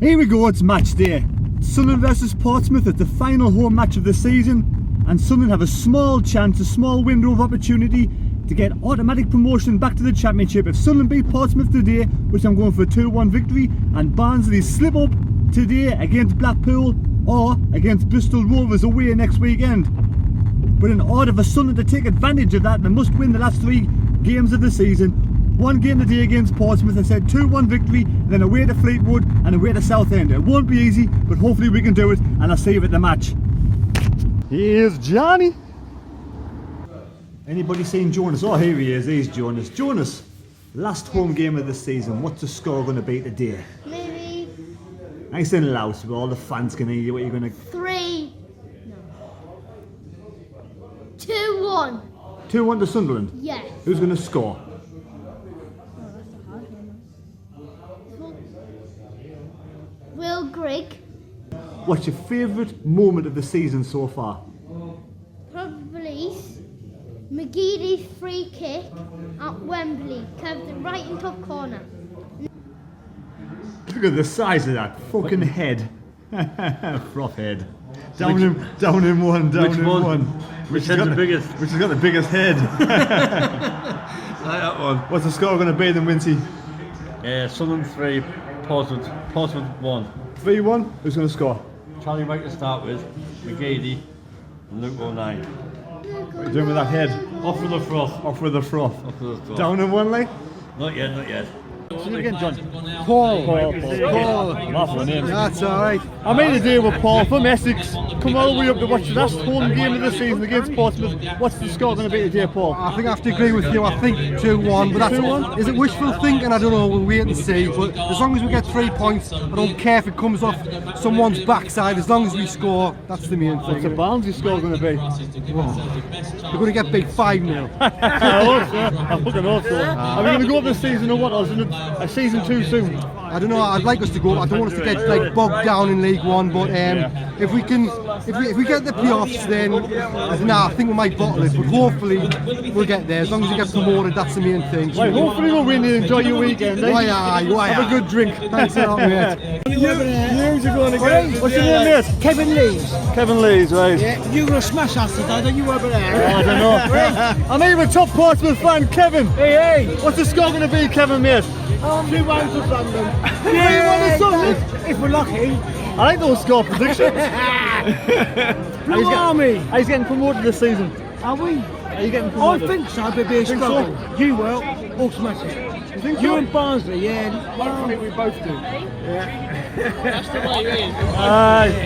Here we go, it's match day. Sunderland versus Portsmouth at the final home match of the season, and Sunderland have a small chance, a small window of opportunity to get automatic promotion back to the Championship. If Sunderland beat Portsmouth today, which I'm going for a 2-1 victory, and Barnsley slip up today against Blackpool or against Bristol Rovers away next weekend. But in order for Sunderland to take advantage of that, they must win the last 3 games of the season. 1 game today against Portsmouth, I said 2-1 victory, then away to Fleetwood and away to Southend. It won't be easy, but hopefully we can do it, and I'll see you at the match. Here's Johnny. Anybody seen Jonas? Oh, here he is. Here's Jonas. Jonas, last home game of the season. What's the score going to be today? Maybe Nice and loud so all the fans can hear you. What are you going to... 2-1. 2-1 to Sunderland? Yes. Who's going to score? Will Grigg. What's your favourite moment of the season so far? Probably McGeady's free kick at Wembley, curved it right in top corner. Look at the size of that fucking head. Froth head. Down in one. Which head's the biggest? Which has got the biggest head. Like that one. What's the score going to be then, Wincy? Sunderland 3, Portsmouth 1. 3-1? Who's going to score? Charlie White to start with, McGeady, and Luke 09. What are you doing with that head? Off with the froth. Off with the froth. Off with the froth. Down in one, like? Not yet. See you again, John. Paul. I'm off your name. That's alright. I made a deal with Paul from Essex. Come all the way up to watch the last home game of the season against Portsmouth. What's the score going to be today, Paul? I think I have to agree with you. I think 2-1, but that's 2-1? Is it wishful thinking? I don't know. We'll wait and see. But as long as we get 3 points, I don't care if it comes off someone's backside. As long as we score, that's the main thing. What's the Barnsley score going to be? We're going to get big 5-0. I hope so. I fucking hope so. Are we going to go up this season or what? Or is it a season too soon? I don't know. I'd like us to go. I don't want us to get like bogged down in League One, but if we can, if we get the playoffs, then I don't know. I think we might bottle it, but hopefully we'll get there. As long as we get promoted, that's the main thing. Right, hopefully we'll win and enjoy your weekend. Eh? Have a good drink. Thanks a lot, mate. Who's you going to get? What's your name, mate? Kevin Lees. Kevin Lees, right? Yeah, you're gonna smash us today, don't you? Over there. I don't know. I'm here with top Portsmouth fan Kevin. Hey. What's the score going to be, Kevin, mate? 2-1 to Sunderland. 3-1 to Sunderland? If we're lucky. I like those score predictions. Blue Army. Are you getting promoted this season? Are we? Are you getting I promoted? think so, but it'll be a Think struggle. so? You will, automatic. You think You so? and Barnsley, yeah. Hopefully we both do. That's the way it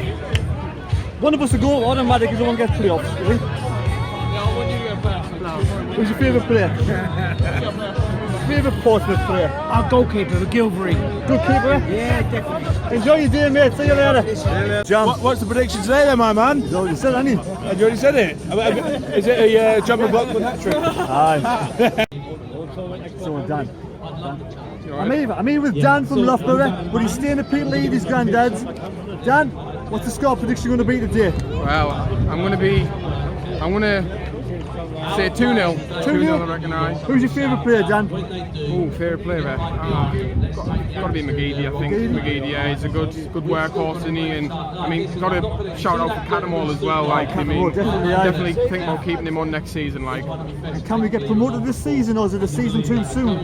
is. One of us will go automatic if one gets playoffs. You think? Who's your favourite player? Favourite Portsmouth player? Our goalkeeper, the Gilvery. Good keeper? Yeah, definitely. Enjoy your day, mate. See you later. John. What's the prediction today then, my man? You already said, hasn't he? You already said it. Is it a John McLaughlin hat-trick? Aye. So, Dan. I'm here with Dan from Loughborough, but he's staying at Peter Lee, his granddad's. Dan, what's the score prediction going to be today? Well, I'm going to say 2-0. 2-0, I reckon. Who's your favourite player, Dan? Oh, favourite player. Got to be McGeady, I think. McGeady, yeah, he's a good workhorse, isn't he? And I mean, got to shout out for Cattermole as well. Like, I mean, definitely think about keeping him on next season. Like, Can we get promoted this season, or is it a season too soon?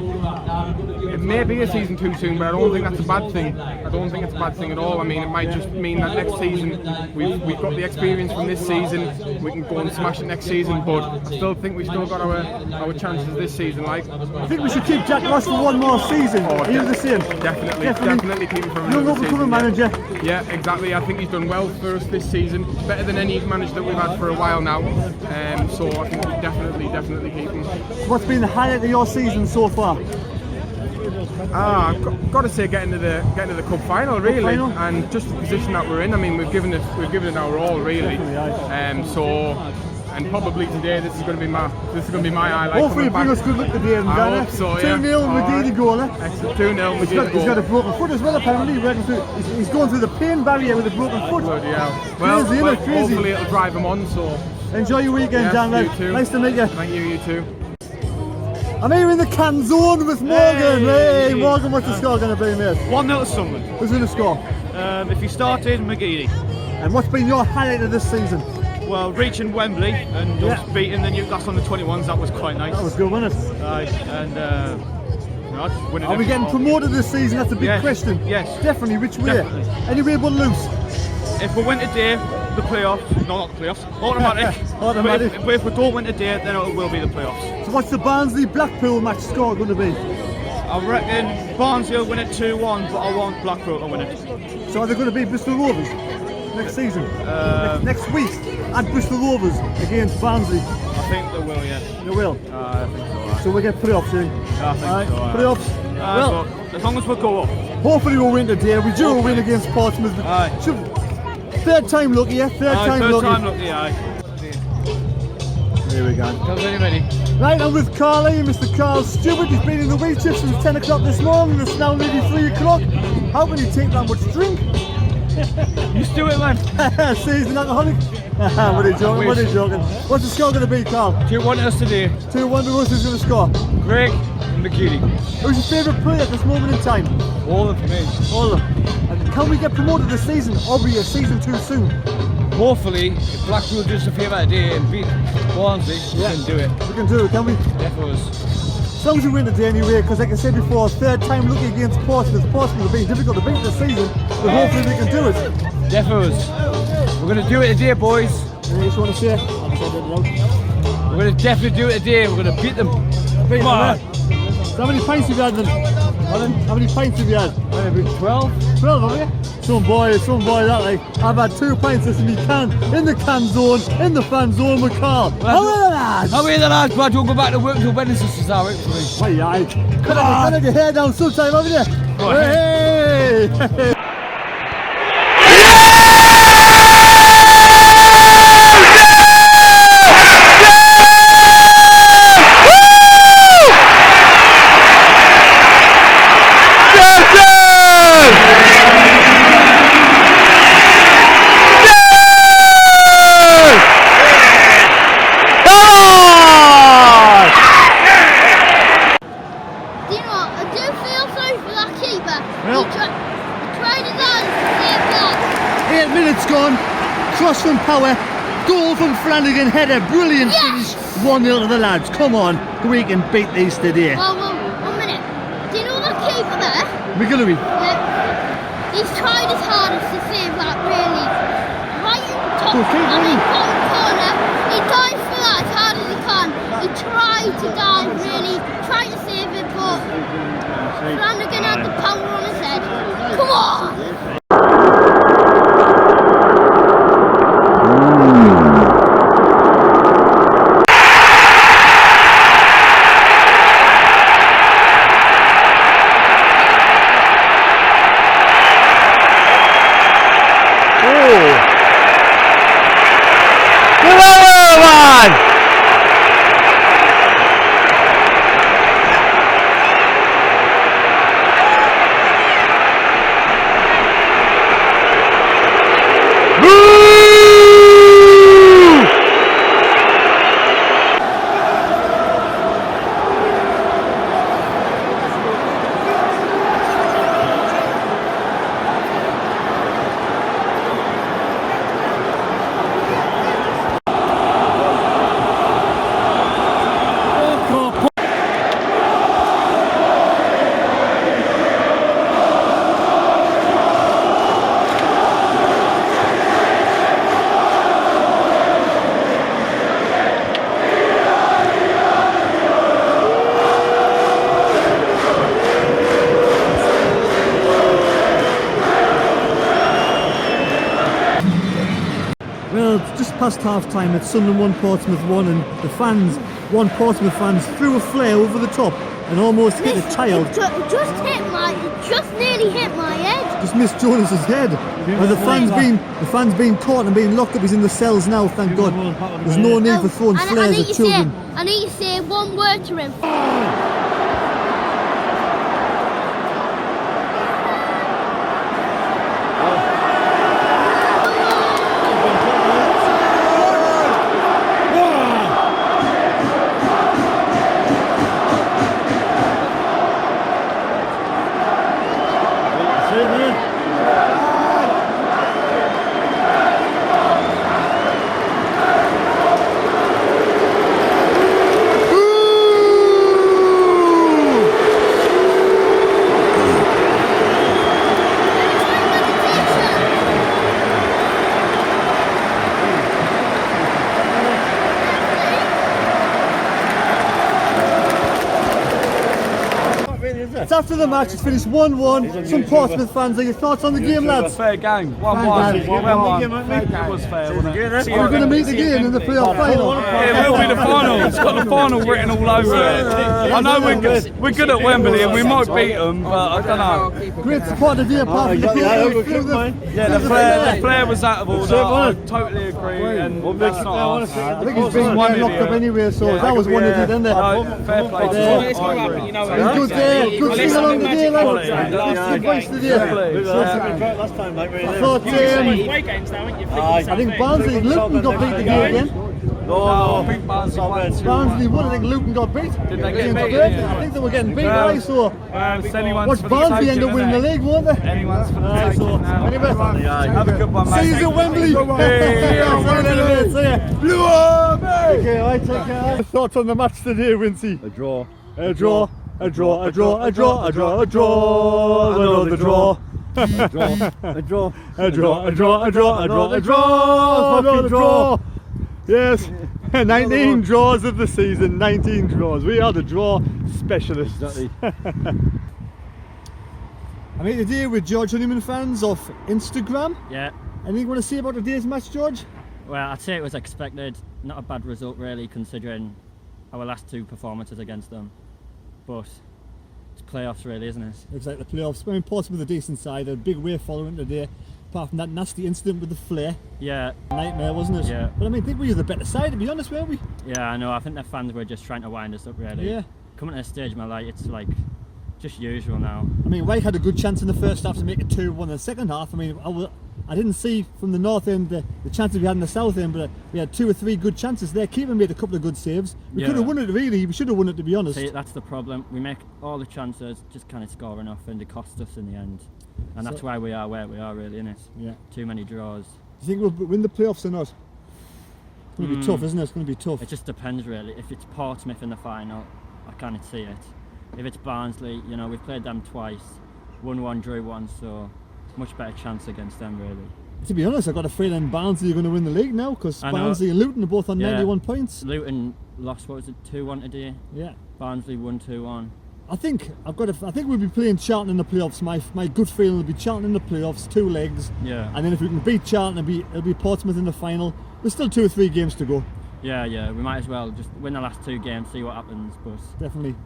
it may be a season too soon, but I don't think that's a bad thing. I don't think it's a bad thing at all. I mean, it might just mean that next season we've got the experience from this season. We can go and smash it next season, but I still think we've still got our chances this season. Like, I think we should keep Jack Ross for one more season. Are you the same? Definitely keep him for another Young season. up-and-coming manager. Yeah, exactly. I think he's done well for us this season, better than any manager that we've had for a while now. So I think we definitely keep him. What's been the highlight of your season so far? I've got to say getting to the cup final really, final? and just the position that we're in. I mean, we've given it our all really. And probably today this is going to be my highlight. Hopefully you bring us good luck today, I Dan. hope so, yeah. 2-0 McGeady goal. Excellent, 2-0 He's got a broken foot as well apparently. He's going through the pain barrier with a broken foot. Bloody hell. Well, Crazy. hopefully it'll drive him on. So enjoy your weekend, Dan. you too. Nice to meet you. Thank you, you too. I'm here in the can zone with Morgan. Hey, Morgan, what's the score going to be, mate? 1-0 to Sunderland. Who's going to score? If he started, McGeady. And what's been your highlight of this season? Well, reaching Wembley and us beating the Newcastle under 21s, that was quite nice. That was good, wasn't it? Winning Are we getting promoted this season? That's a big Yes. question. Yes. Definitely. Which way? Definitely. Any way but loose? If we win today, the playoffs. No, not the playoffs. Automatic. Automatic. But if we don't win today, then it will be the playoffs. So what's the Barnsley-Blackpool match score going to be? I reckon Barnsley will win it 2-1, but I want Blackpool to win it. So are they going to be Bristol Rovers next season? Next week at Bristol Rovers against Barnsley. I think they will, yeah. They will. I think so. So we get playoffs in. I think so. Playoffs. Well, So, as long as we go up. hopefully we'll win today. We do a win against Portsmouth. Aye. Third time lucky, yeah? Third time Third lucky. time lucky, aye. Here we go. Comes ready. Right, I'm with Carly, Mr. Carl Stewart. He's been in the wheat chips since 10 o'clock this morning. It's now nearly 3 o'clock. How can he take that much drink? You do it, man. Seasoned alcoholic? What are you joking? What are you joking? What's the score going to be, Carl? 2-1 to us today. 2-1 to us. Who's going to score? Greg and McGeady. Who's your favourite player at this moment in time? All of them for me. All of them. And can we get promoted this season, or be a season too soon? Hopefully, if Blackpool does us a favour today and beat Barnsley, we can do it. We can do it, can we? Definitely. As long as we win today anyway, because like I said before, third time lucky against Portsmouth. Portsmouth have been difficult to beat this season, but hopefully we can do it. Definitely. We're going to do it today, boys. Anything else you want to say? I'll just edit it out. We're going to definitely do it today. We're going to beat them. Beat Come on. them, eh? So how many pints have you had then? Pardon? How many pints have you had? Maybe 12. 12, have you? Some boy that like. I've had 2 pints this in the can, in the can zone, in the fan zone with Carl. How are the lads? How are the lads, but don't go back to work until Wednesday, sisters are out for me. Why, yeah, Cut have your hair down sometime, haven't you? Go ahead. Hey! Cross from Power, goal from Flanagan, header, brilliant finish, 1-0 to the lads. Come on, we can beat these today. Well, 1 minute. Do you know that keeper there? McGillivray. Yeah. He's tried his hardest to save that, really. Right in top, Good keeper, I mean, isn't bottom corner. He dives for that as hard as he can. He tried to dive, really, tried to save it, but Flanagan had the power on his head. Come on! Past half time, it's Sunderland 1, Portsmouth 1, and the fans, one Portsmouth fans, threw a flare over the top and almost hit a child. It just nearly hit my head. Just missed Jonas's head. And the fans being caught and being locked up. He's in the cells now, thank God. There's no need for throwing flares at children. I need to say one word to him. It's after the match. It's finished 1-1. Some Portsmouth fans. Are your thoughts on the game, lads? Fair game. 1-1. It was fair, wasn't it? Are we going to meet again in the playoff final? Yeah, it will be the final. It's got the final written all over it. I know we're good at Wembley and we might beat them, but I don't know. Great support of you, apart from the playoff. Yeah, the Flare was out of order. I totally agree, and that's not us. I think he's been locked up anyway, so that was one of it, isn't it? Fair play to him. Good day, good sing along today, lads. Good voice today. Last time, mate. I thought, I think Barnsley, Luton got beat the game again. No, I think Barnsley won, I think Luton got beat. Did they get beat? I think they were getting beat, right? So, watch Barnsley end up winning the league, won't they? Anyone's for the taking now. Anyway, Have a good one, mate. see you at Wembley. Blue Army! Okay, I take care. Thoughts on the match today, Wincy? A draw. A draw. A draw, a draw, a draw, a draw, a draw, another draw. A draw. A draw, a draw, a draw, a draw, a draw, a draw, another draw. Yes, 19 draws of the season, 19 draws. We are the draw specialists. Exactly. I'm here today with George Honeyman fans of Instagram. Yeah, Anything you want to say about today's match, George? well, I'd say it was expected. Not a bad result, really, considering our last two performances against them. But it's playoffs, really, isn't it? Looks like the playoffs. I mean, Portsmouth with a decent side, a big wave following today. Apart from that nasty incident with the flare. Yeah, Nightmare, wasn't it? Yeah. But I mean, I think we were the better side, to be honest, weren't we? yeah, I know. I think the fans were just trying to wind us up, really. Yeah. Coming to a stage, my life, it's like just usual now. I mean, White had a good chance in the first half to make it 2-1 in the second half. I mean, I didn't see from the north end the chances we had in the south end, but we had 2 or 3 good chances there. Keeper made a couple of good saves. We could have won it, really. We should have won it, to be honest. See, that's the problem. We make all the chances, just kind of score enough, and it cost us in the end. And that's why we are where we are, really, innit? Yeah. Too many draws. Do you think we'll win the playoffs or not? It's going to be tough, isn't it? It's going to be tough. It just depends, really. If it's Portsmouth in the final, I can't see it. If it's Barnsley, you know, we've played them twice, 1-1, drew 1, so much better chance against them, really. To be honest, I've got a feeling Barnsley are going to win the league now, because I know. Barnsley and Luton are both on Yeah. 91 points. Luton lost, what was it, 2-1 today? Yeah. Barnsley won 2-1. I think we'll be playing Charlton in the playoffs. My good feeling will be Charlton in the playoffs, 2 legs. Yeah. And then if we can beat Charlton, it'll be Portsmouth in the final. There's still 2 or 3 games to go. Yeah, we might as well just win the last 2 games, see what happens, but Definitely.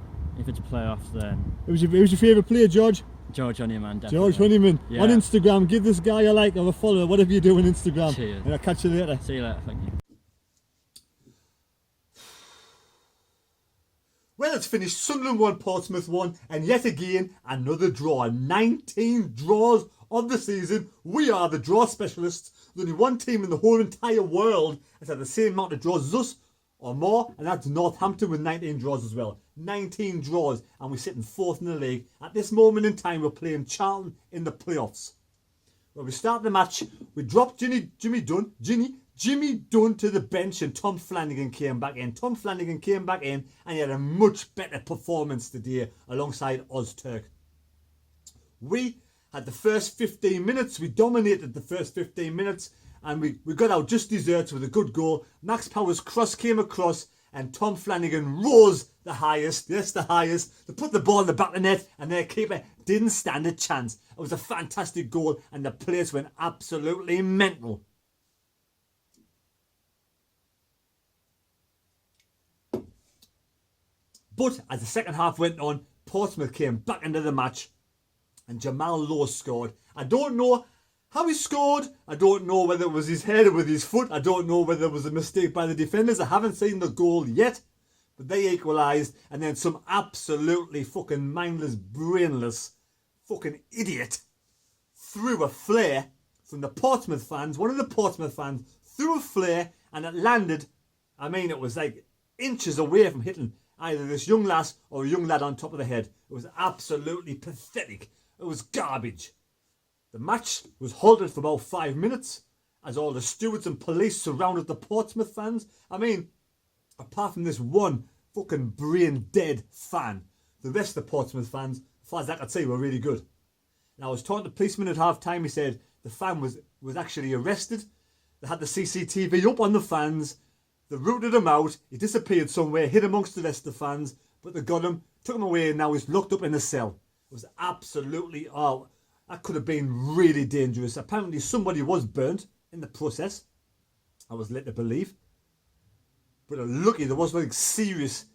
if it's playoffs, then Who's your favourite player, George? George Honeyman, definitely. George Honeyman. Yeah. On Instagram, give this guy a like or a follow, whatever you do on Instagram. Cheers. And I'll catch you later. See you later, thank you. Well, it's finished. Sunderland 1, Portsmouth 1, and yet again, another draw. 19 draws of the season. We are the draw specialists. There's only one team in the whole entire world that's had the same amount of draws as us, or more, and that's Northampton with 19 draws as well. 19 draws, and we're sitting 4th in the league. At this moment in time, we're playing Charlton in the playoffs. When we start the match, we dropped Jimmy Dunn to the bench, and Tom Flanagan came back in. Tom Flanagan came back in, and he had a much better performance today alongside Ozturk. We had the first 15 minutes. We dominated the first 15 minutes, and we got our just desserts with a good goal. Max Power's cross came across, and Tom Flanagan rose the highest. Yes, the highest. To put the ball in the back of the net, and their keeper didn't stand a chance. It was a fantastic goal, and the place went absolutely mental. But as the second half went on, Portsmouth came back into the match, and Jamal Lowe scored. I don't know how he scored. I don't know whether it was his head or with his foot. I don't know whether it was a mistake by the defenders. I haven't seen the goal yet. But they equalised, and then some absolutely fucking mindless, brainless fucking idiot threw a flare from the Portsmouth fans. One of the Portsmouth fans threw a flare, and it landed, I mean, it was like inches away from hitting either this young lass or a young lad on top of the head. It was absolutely pathetic. It was garbage. The match was halted for about 5 minutes as all the stewards and police surrounded the Portsmouth fans. I mean, apart from this one fucking brain dead fan, the rest of the Portsmouth fans, as far as I could see, were really good. And I was talking to the policeman at half time. He said the fan was actually arrested. They had the CCTV up on the fans. They rooted him out. He disappeared somewhere, hid amongst the rest of the fans, but they got him, took him away, and now he's locked up in a cell. was absolutely, oh, that could have been really dangerous. Apparently somebody was burnt in the process. I was led to believe. But lucky there wasn't like serious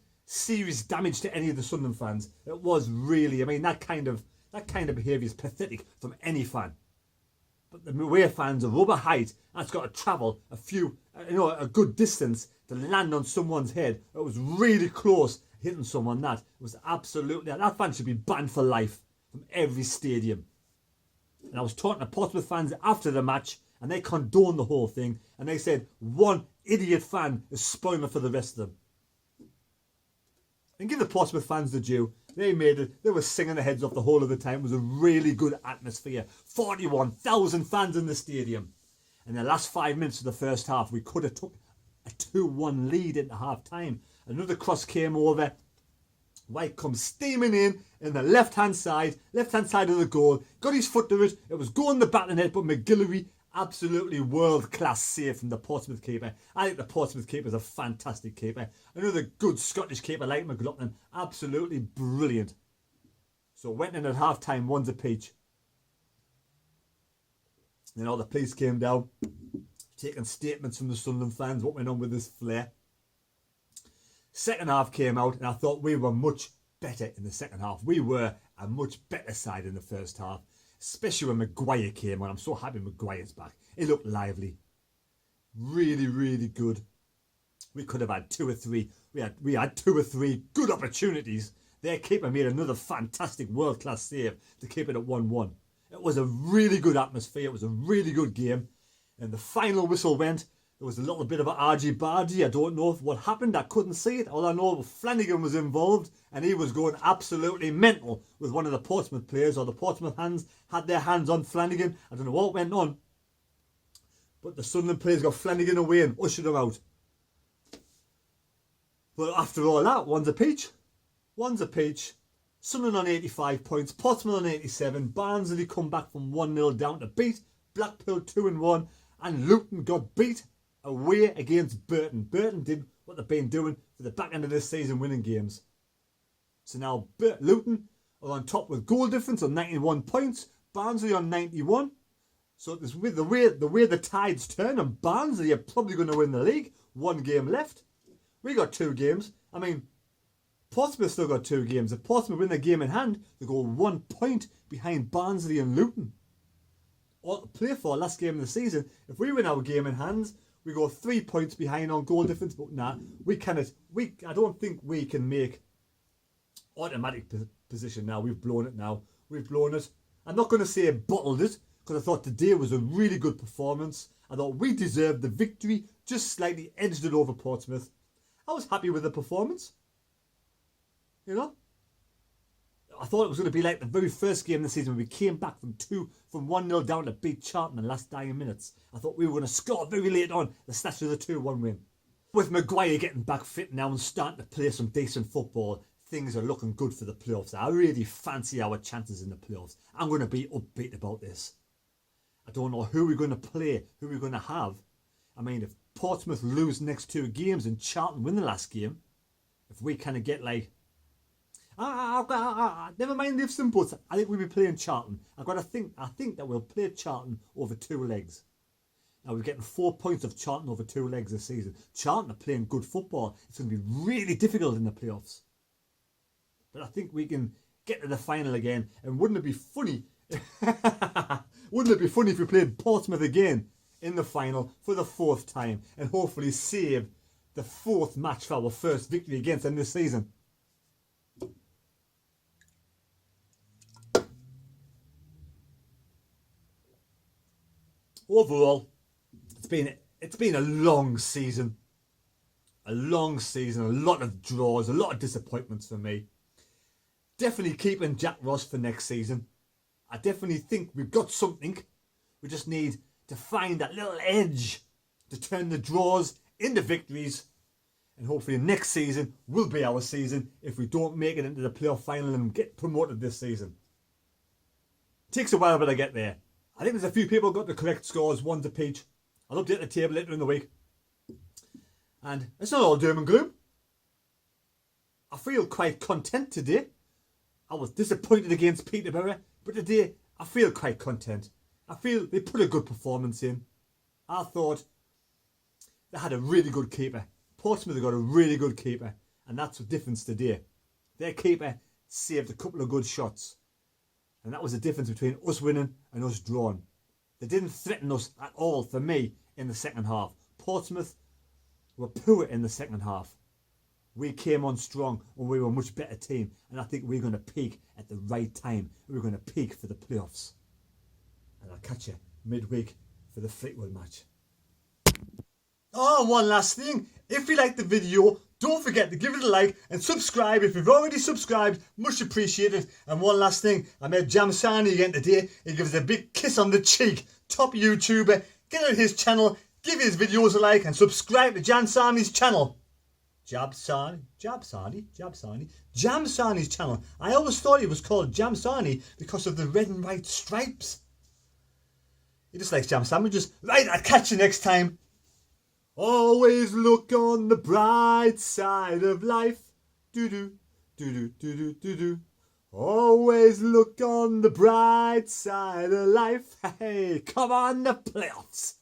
damage to any of the Sunderland fans. It was really, I mean, that kind of behaviour is pathetic from any fan. But the away fans of rubber height, that's got to travel a good distance to land on someone's head. It was really close hitting someone. That was absolutely, that fan should be banned for life from every stadium. And I was talking to Portsmouth fans after the match, and they condoned the whole thing, and they said one idiot fan is spoiling it for the rest of them. And give the Portsmouth fans the due. They made it. They were singing their heads off the whole of the time. It was a really good atmosphere. 41,000 fans in the stadium. In the last 5 minutes of the first half, we could have took a 2-1 lead into half time. Another cross came over. White comes steaming in the left-hand side of the goal. Got his foot to it. It was going the back of the net, but McGillivray, absolutely world-class save from the Portsmouth keeper. I think the Portsmouth keeper is a fantastic keeper. Another good Scottish keeper like McLaughlin. Absolutely brilliant. So went in at half-time, one's a peach. Then all the police came down, taking statements from the Sunderland fans, what went on with this Flare. Second half came out, and I thought we were much better in the second half. We were a much better side in the first half, especially when Maguire came on. I'm so happy Maguire's back. He looked lively. Really, really good. We could have had 2 or 3. We had 2 or 3 good opportunities. Their keeper made another fantastic world-class save to keep it at 1-1. It was a really good atmosphere. It was a really good game. And the final whistle went. There was a little bit of an argy-bargy. I don't know what happened. I couldn't see it. All I know was Flanagan was involved, and he was going absolutely mental with one of the Portsmouth players, or the Portsmouth hands had their hands on Flanagan. I don't know what went on. But the Sunderland players got Flanagan away and ushered him out. But after all that, one's a peach. One's a peach. Sunderland on 85 points. Portsmouth on 87. Barnsley come back from 1-0 down to beat Blackpool 2-1. And Luton got beat away against Burton. Burton did what they've been doing for the back end of this season, winning games. So now Luton are on top with goal difference on 91 points. Barnsley on 91. So this, with the way the tides turn, and Barnsley are probably going to win the league. 1 game left. We got 2 games. I mean, Portsmouth still got 2 games. If Portsmouth win their game in hand, they go 1 point behind Barnsley and Luton. All to play for last game of the season. If we win our game in hand, we go 3 points behind on goal difference. But nah, I don't think we can make automatic position now. We've blown it now. We've blown it. I'm not going to say bottled it, because I thought today was a really good performance. I thought we deserved the victory, just slightly edged it over Portsmouth. I was happy with the performance. You know? I thought it was going to be like the very first game of the season when we came back from 1-0 down to beat Charlton in the last dying minutes. I thought we were going to score very late on the snatch of the 2-1 win. With Maguire getting back fit now and starting to play some decent football, things are looking good for the playoffs. I really fancy our chances in the playoffs. I'm going to be upbeat about this. I don't know who we're going to play, who we're going to have. I mean, if Portsmouth lose the next 2 games and Charlton win the last game, if we kind of get like, never mind ifs and buts, I think we'll be playing Charlton. I think that we'll play Charlton over 2 legs. Now we're getting 4 points of Charlton over 2 legs this season. Charlton are playing good football. It's going to be really difficult in the playoffs. But I think we can get to the final again. And wouldn't it be funny? Wouldn't it be funny if we played Portsmouth again in the final for the 4th time and hopefully save the 4th match for our first victory against them this season? Overall, it's been a long season. A long season, a lot of draws, a lot of disappointments for me. Definitely keeping Jack Ross for next season. I definitely think we've got something. We just need to find that little edge to turn the draws into victories. And hopefully next season will be our season if we don't make it into the playoff final and get promoted this season. It takes a while, but I get there. I think there's a few people got the correct scores, one's a peach. I'll update the table later in the week. And it's not all doom and gloom. I feel quite content today. I was disappointed against Peterborough, but today I feel quite content. I feel they put a good performance in. I thought they had a really good keeper. Portsmouth have got a really good keeper, and that's the difference today. Their keeper saved a couple of good shots, and that was the difference between us winning and us drawing. They didn't threaten us at all for me in the second half. Portsmouth were poor in the second half. We came on strong and we were a much better team, and I think we're going to peak at the right time. We're going to peak for the playoffs. And I'll catch you midweek for the Fleetwood match. Oh, one last thing. If you liked the video, don't forget to give it a like and subscribe if you've already subscribed. Much appreciated. And one last thing. I met Jam Sani again today. He gives us a big kiss on the cheek. Top YouTuber. Get on his channel. Give his videos a like and subscribe to Jam Sani's channel. Jam Sani's channel. I always thought it was called Jam Sani because of the red and white stripes. He just likes jam sandwiches. Right, I'll catch you next time. Always look on the bright side of life. Do-do, do-do, do-do, do-do. Always look on the bright side of life. Hey, come on, the playoffs.